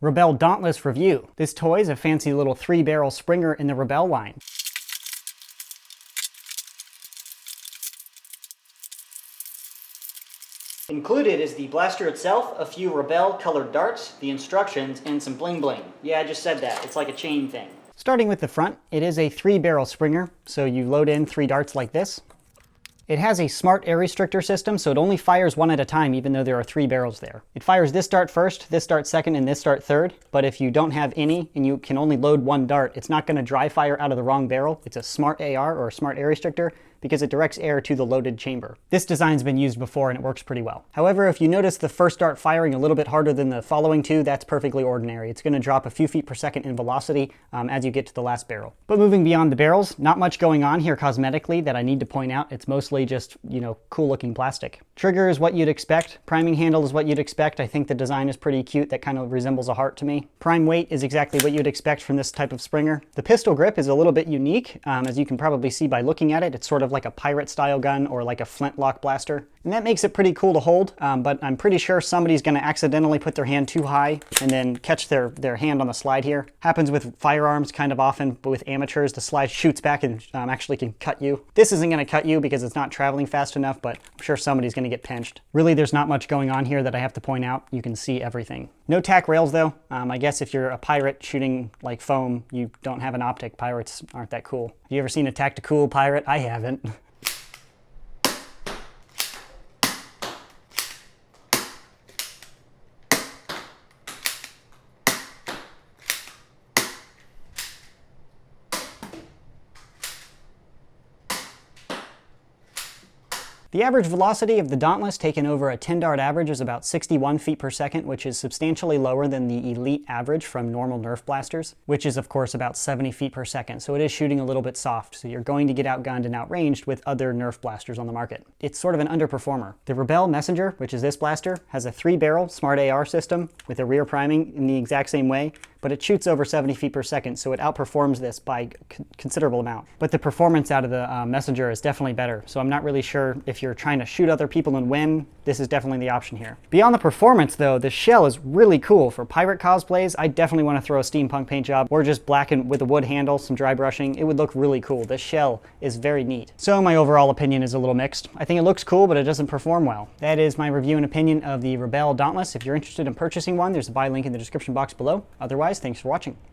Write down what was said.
Rebelle Dauntless review. This toy is a fancy little 3-barrel Springer in the Rebelle line. Included is the blaster itself, a few Rebelle colored darts, the instructions, and some bling bling. Yeah, I just said that. It's like a chain thing. Starting with the front, it is a 3-barrel Springer, so you load in 3 darts like this. It has a smart air restrictor system, so it only fires one at a time, even though there are 3 barrels there. It fires this dart first, this dart second, and this dart third, but if you don't have any and you can only load 1 dart, it's not going to dry fire out of the wrong barrel. It's a smart AR, or a smart air restrictor, because it directs air to the loaded chamber. This design's been used before and it works pretty well. However, if you notice the first dart firing a little bit harder than the following 2, that's perfectly ordinary. It's going to drop a few feet per second in velocity as you get to the last barrel. But moving beyond the barrels, not much going on here cosmetically that I need to point out. It's mostly just, cool looking plastic. Trigger is what you'd expect. Priming handle is what you'd expect. I think the design is pretty cute. That kind of resembles a heart to me. Prime weight is exactly what you'd expect from this type of Springer. The pistol grip is a little bit unique. As you can probably see by looking at it, it's sort of like a pirate style gun or like a flintlock blaster. And that makes it pretty cool to hold, but I'm pretty sure somebody's going to accidentally put their hand too high and then catch their hand on the slide here. Happens with firearms kind of often, but with amateurs, the slide shoots back and actually can cut you. This isn't going to cut you because it's not traveling fast enough, but I'm sure somebody's going to get pinched. Really, there's not much going on here that I have to point out. You can see everything. No tack rails though. I guess if you're a pirate shooting like foam, you don't have an optic. Pirates aren't that cool. Have you ever seen a tactical pirate? I haven't. The average velocity of the Dauntless taken over a 10-dart average is about 61 feet per second, which is substantially lower than the elite average from normal Nerf blasters, which is of course about 70 feet per second, so it is shooting a little bit soft, so you're going to get outgunned and outranged with other Nerf blasters on the market. It's sort of an underperformer. The Rebelle Messenger, which is this blaster, has a 3-barrel smart AR system with a rear priming in the exact same way, but it shoots over 70 feet per second, so it outperforms this by a considerable amount. But the performance out of the Messenger is definitely better, so I'm not really sure if you're trying to shoot other people and win, this is definitely the option here. Beyond the performance though, the shell is really cool. For pirate cosplays, I definitely want to throw a steampunk paint job, or just black and with a wood handle, some dry brushing. It would look really cool. This shell is very neat. So my overall opinion is a little mixed. I think it looks cool, but it doesn't perform well. That is my review and opinion of the Rebelle Dauntless. If you're interested in purchasing one, there's a buy link in the description box below. Otherwise, thanks for watching.